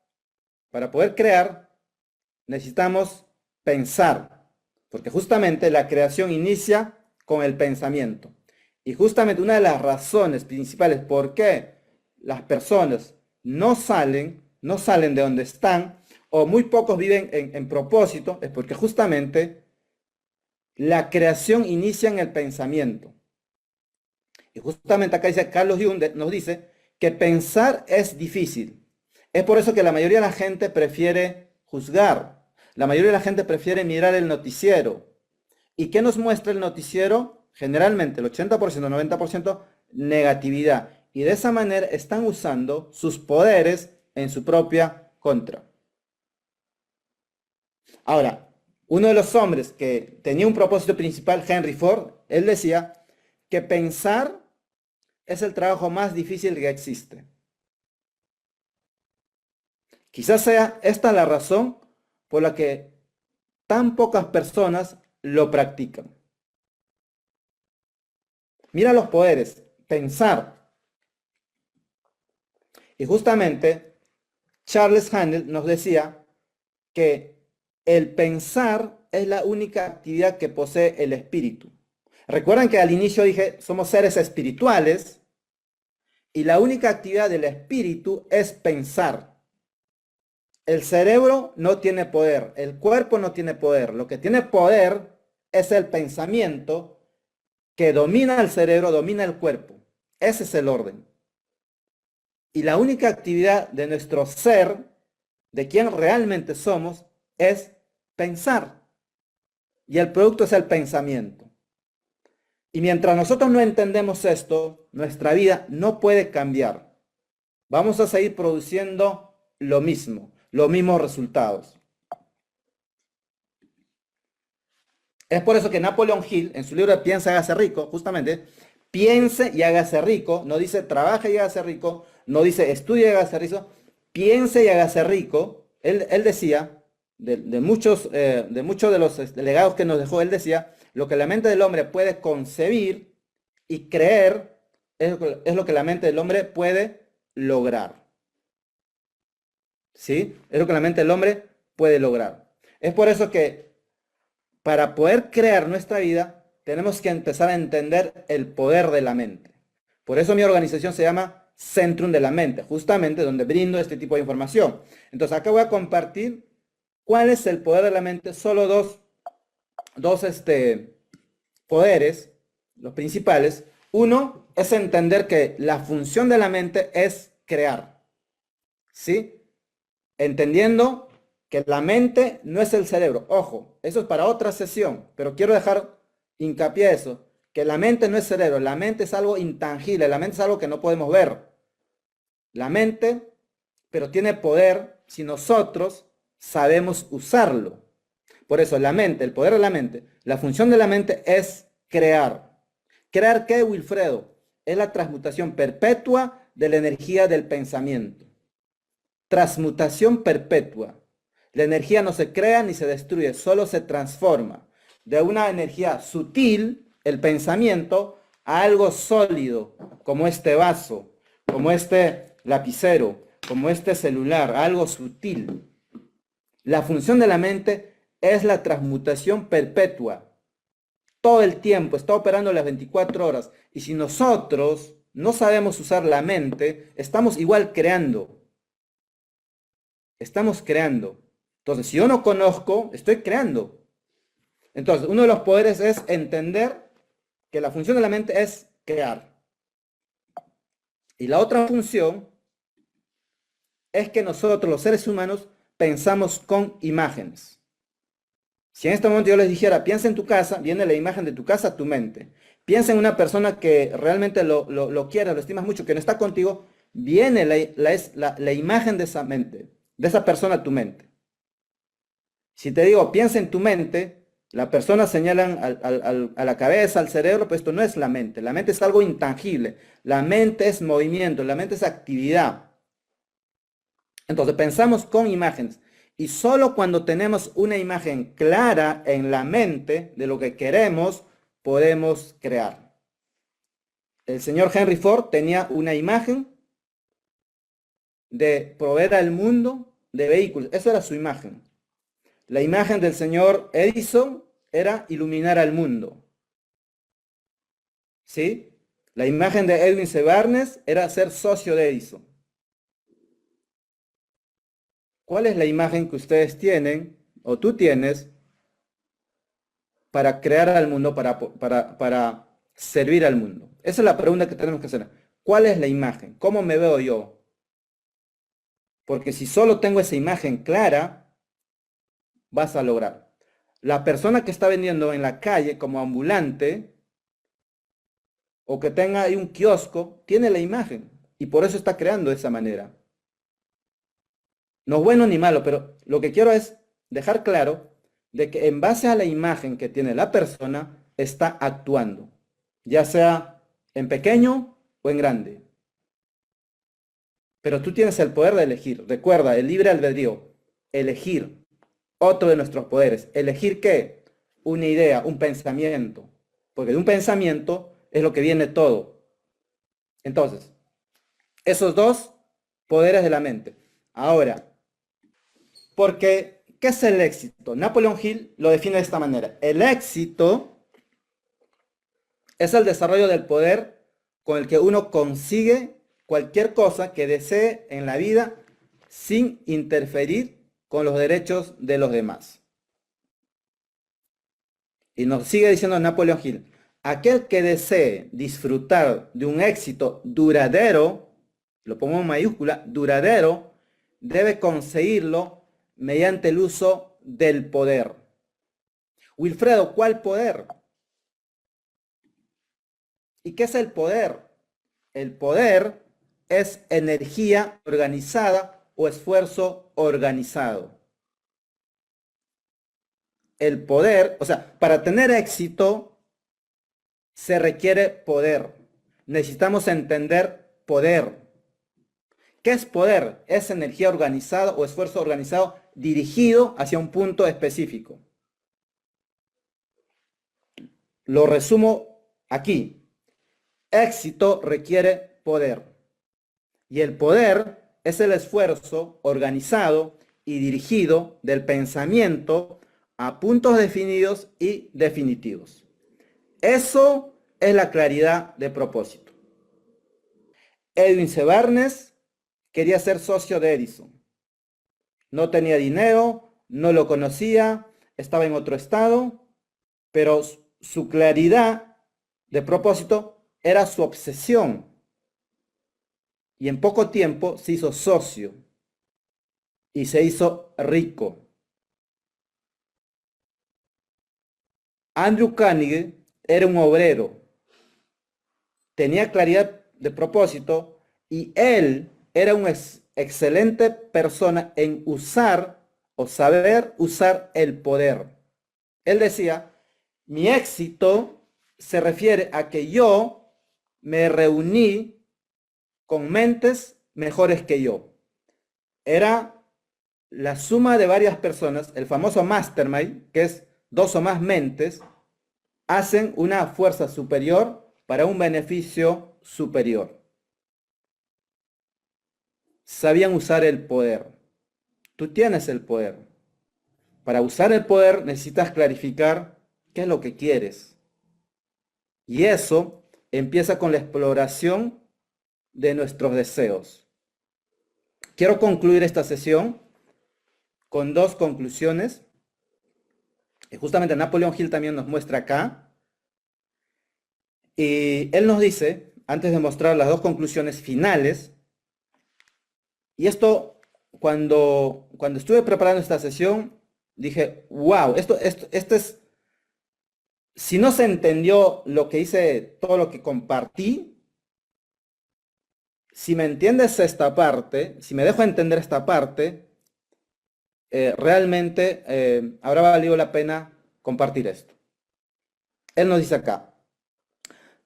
[SPEAKER 1] necesitamos pensar, porque justamente la creación inicia con el pensamiento. Y justamente una de las razones principales por qué las personas no salen de donde están, o muy pocos viven en propósito, es porque justamente la creación inicia en el pensamiento. Y justamente acá dice Carlos Jung, nos dice que pensar es difícil. Es por eso que la mayoría de la gente prefiere juzgar. La mayoría de la gente prefiere mirar el noticiero. ¿Y qué nos muestra el noticiero? Generalmente el 80%, 90% negatividad. Y de esa manera están usando sus poderes en su propia contra. Ahora, uno de los hombres que tenía un propósito principal, Henry Ford, él decía que pensar es el trabajo más difícil que existe. Quizás sea esta la razón por la que tan pocas personas lo practican. Mira los poderes, pensar. Y justamente Charles Handel nos decía que el pensar es la única actividad que posee el espíritu. Recuerdan que al inicio dije, somos seres espirituales y la única actividad del espíritu es pensar. El cerebro no tiene poder, el cuerpo no tiene poder. Lo que tiene poder es el pensamiento que domina el cerebro, domina el cuerpo. Ese es el orden. Y la única actividad de nuestro ser, de quien realmente somos, es pensar. Y el producto es el pensamiento. Y mientras nosotros no entendemos esto, nuestra vida no puede cambiar. Vamos a seguir produciendo lo mismo, los mismos resultados. Es por eso que Napoleon Hill, en su libro Piensa y hágase rico, justamente, piense y hágase rico, no dice trabaje y hágase rico, no dice estudie y hágase rico, piense y hágase rico. Él decía, de muchos de los legados que nos dejó, él decía, lo que la mente del hombre puede concebir y creer es lo que la mente del hombre puede lograr. ¿Sí? Es lo que la mente del hombre puede lograr. Es por eso que para poder crear nuestra vida, tenemos que empezar a entender el poder de la mente. Por eso mi organización se llama Centrum de la Mente, justamente donde brindo este tipo de información. Entonces acá voy a compartir cuál es el poder de la mente. Solo dos poderes, los principales. Uno es entender que la función de la mente es crear. ¿Sí? Entendiendo que la mente no es el cerebro. Ojo, eso es para otra sesión, pero quiero dejar hincapié a eso, que la mente no es cerebro, la mente es algo intangible, la mente es algo que no podemos ver. La mente, pero tiene poder si nosotros sabemos usarlo. Por eso la mente, el poder de la mente, la función de la mente es crear. ¿Crear qué, Wilfredo? Es la transmutación perpetua de la energía del pensamiento. Transmutación perpetua. La energía no se crea ni se destruye, solo se transforma de una energía sutil, el pensamiento, a algo sólido, como este vaso, como este lapicero, como este celular, algo sutil. La función de la mente es la transmutación perpetua. Todo el tiempo, está operando las 24 horas. Y si nosotros no sabemos usar la mente, estamos igual creando. Estamos creando. Entonces, si yo no conozco, estoy creando. Entonces, uno de los poderes es entender que la función de la mente es crear. Y la otra función es que nosotros, los seres humanos, pensamos con imágenes. Si en este momento yo les dijera, piensa en tu casa, viene la imagen de tu casa a tu mente. Piensa en una persona que realmente lo quieres, lo estimas mucho, que no está contigo, viene la imagen de esa mente, de esa persona a tu mente. Si te digo, piensa en tu mente, las personas señalan a la cabeza, al cerebro, pues esto no es la mente. La mente es algo intangible. La mente es movimiento, la mente es actividad. Entonces pensamos con imágenes. Y solo cuando tenemos una imagen clara en la mente de lo que queremos, podemos crear. El señor Henry Ford tenía una imagen de proveer al mundo de vehículos. Esa era su imagen. La imagen del señor Edison era iluminar al mundo. ¿Sí? La imagen de Edwin C. Barnes era ser socio de Edison. ¿Cuál es la imagen que ustedes tienen o tú tienes para crear al mundo, para servir al mundo? Esa es la pregunta que tenemos que hacer. ¿Cuál es la imagen? ¿Cómo me veo yo? Porque si solo tengo esa imagen clara, vas a lograr. La persona que está vendiendo en la calle como ambulante o que tenga ahí un kiosco, tiene la imagen y por eso está creando de esa manera. No es bueno ni malo, pero lo que quiero es dejar claro de que en base a la imagen que tiene la persona, está actuando, ya sea en pequeño o en grande. Pero tú tienes el poder de elegir. Recuerda, el libre albedrío, elegir, otro de nuestros poderes. ¿Elegir qué? Una idea, un pensamiento. Porque de un pensamiento es lo que viene todo. Entonces, esos dos poderes de la mente. Ahora, porque, ¿qué es el éxito? Napoleon Hill lo define de esta manera. El éxito es el desarrollo del poder con el que uno consigue cualquier cosa que desee en la vida sin interferir con los derechos de los demás. Y nos sigue diciendo Napoleon Hill, aquel que desee disfrutar de un éxito duradero, lo pongo en mayúscula, duradero, debe conseguirlo mediante el uso del poder. Wilfredo, ¿cuál poder? ¿Y qué es el poder? El poder es energía organizada o esfuerzo organizado. el poder, o sea, para tener éxito se requiere poder. Necesitamos entender poder. ¿Qué es poder? Es energía organizada o esfuerzo organizado dirigido hacia un punto específico. Lo resumo aquí. Éxito requiere poder. Y el poder es el esfuerzo organizado y dirigido del pensamiento a puntos definidos y definitivos. Eso es la claridad de propósito. Edwin C. Barnes quería ser socio de Edison. No tenía dinero, no lo conocía, estaba en otro estado, pero su claridad de propósito era su obsesión. Y en poco tiempo se hizo socio y se hizo rico. Andrew Carnegie era un obrero, tenía claridad de propósito y él era una excelente persona en usar o saber usar el poder. Él decía, mi éxito se refiere a que yo me reuní con mentes mejores que yo. Era la suma de varias personas, el famoso mastermind, que es dos o más mentes, hacen una fuerza superior para un beneficio superior. Sabían usar el poder. Tú tienes el poder. Para usar el poder necesitas clarificar qué es lo que quieres. Y eso empieza con la exploración de nuestros deseos. Quiero concluir esta sesión con dos conclusiones. Y justamente Napoleon Hill también nos muestra acá. Y él nos dice, antes de mostrar las dos conclusiones finales, y esto cuando estuve preparando esta sesión, dije, wow, esto es, si no se entendió lo que hice, todo lo que compartí, si me entiendes esta parte, si me dejo entender esta parte, realmente habrá valido la pena compartir esto. Él nos dice acá,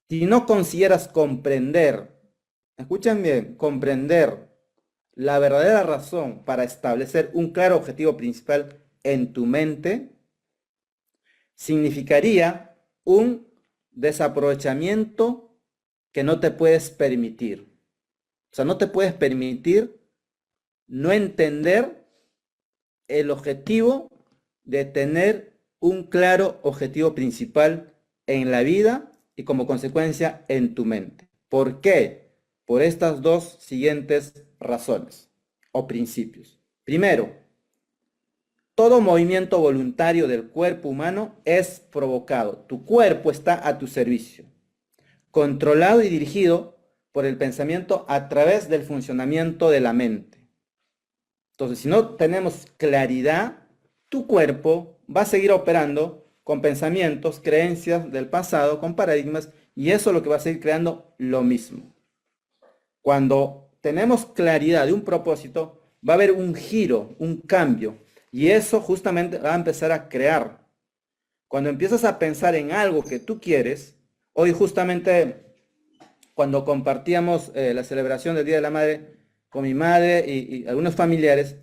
[SPEAKER 1] si no consideras comprender, escuchen bien, comprender la verdadera razón para establecer un claro objetivo principal en tu mente, significaría un desaprovechamiento que no te puedes permitir. O sea, no te puedes permitir no entender el objetivo de tener un claro objetivo principal en la vida y como consecuencia en tu mente. ¿Por qué? Por estas dos siguientes razones o principios. Primero, todo movimiento voluntario del cuerpo humano es provocado. Tu cuerpo está a tu servicio, controlado y dirigido por el pensamiento a través del funcionamiento de la mente. Entonces, si no tenemos claridad, tu cuerpo va a seguir operando con pensamientos, creencias del pasado, con paradigmas, y eso es lo que va a seguir creando lo mismo. Cuando tenemos claridad de un propósito, va a haber un giro, un cambio, y eso justamente va a empezar a crear. Cuando empiezas a pensar en algo que tú quieres, hoy justamente cuando compartíamos la celebración del Día de la Madre con mi madre y algunos familiares,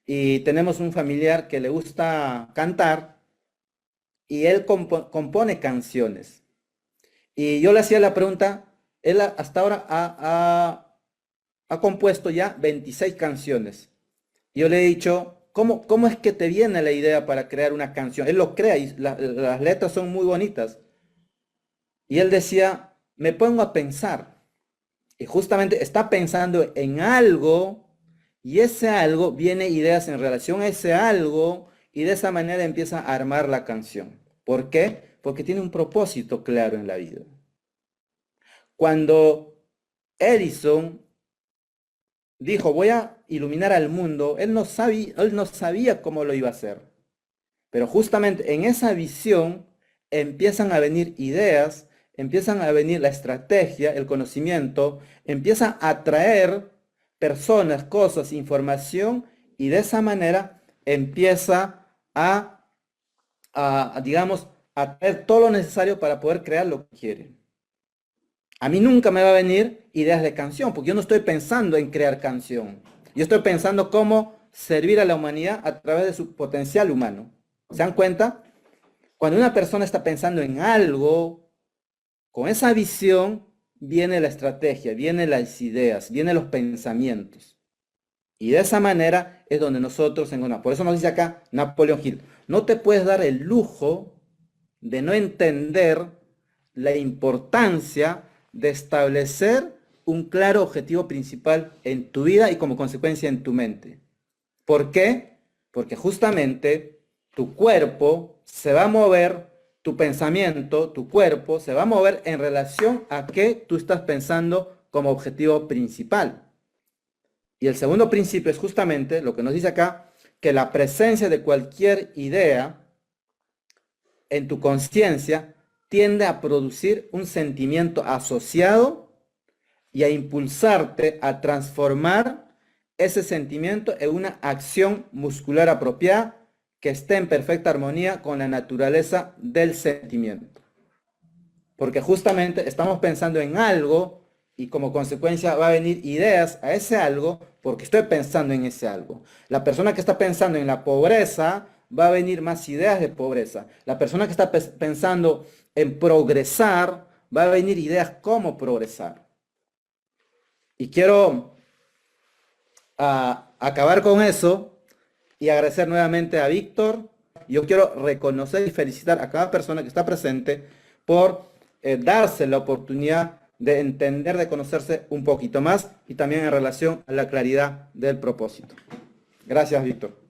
[SPEAKER 1] y tenemos un familiar que le gusta cantar, y él compone canciones. Y yo le hacía la pregunta, él hasta ahora ha compuesto ya 26 canciones. Y yo le he dicho, ¿cómo es que te viene la idea para crear una canción? Él lo crea y las letras son muy bonitas. Y él decía, me pongo a pensar. Y justamente está pensando en algo, y ese algo viene ideas en relación a ese algo, y de esa manera empieza a armar la canción. ¿Por qué? Porque tiene un propósito claro en la vida. Cuando Edison dijo, voy a iluminar al mundo, él no sabía cómo lo iba a hacer. Pero justamente en esa visión empiezan a venir ideas, empiezan a venir la estrategia, el conocimiento, empieza a atraer personas, cosas, información, y de esa manera empieza a digamos, a tener todo lo necesario para poder crear lo que quiere. A mí nunca me va a venir ideas de canción, porque yo no estoy pensando en crear canción. Yo estoy pensando cómo servir a la humanidad a través de su potencial humano. ¿Se dan cuenta? Cuando una persona está pensando en algo, con esa visión viene la estrategia, vienen las ideas, vienen los pensamientos. Y de esa manera es donde nosotros encontramos. Por eso nos dice acá Napoleón Hill, no te puedes dar el lujo de no entender la importancia de establecer un claro objetivo principal en tu vida y como consecuencia en tu mente. ¿Por qué? Porque justamente tu cuerpo se va a mover, tu pensamiento, tu cuerpo se va a mover en relación a qué tú estás pensando como objetivo principal. Y el segundo principio es justamente lo que nos dice acá, que la presencia de cualquier idea en tu conciencia tiende a producir un sentimiento asociado y a impulsarte a transformar ese sentimiento en una acción muscular apropiada que esté en perfecta armonía con la naturaleza del sentimiento. Porque justamente estamos pensando en algo y como consecuencia va a venir ideas a ese algo porque estoy pensando en ese algo. La persona que está pensando en la pobreza va a venir más ideas de pobreza. La persona que está pensando en progresar va a venir ideas cómo progresar. Y quiero acabar con eso y agradecer nuevamente a Víctor. Yo quiero reconocer y felicitar a cada persona que está presente por darse la oportunidad de entender, de conocerse un poquito más y también en relación a la claridad del propósito. Gracias, Víctor.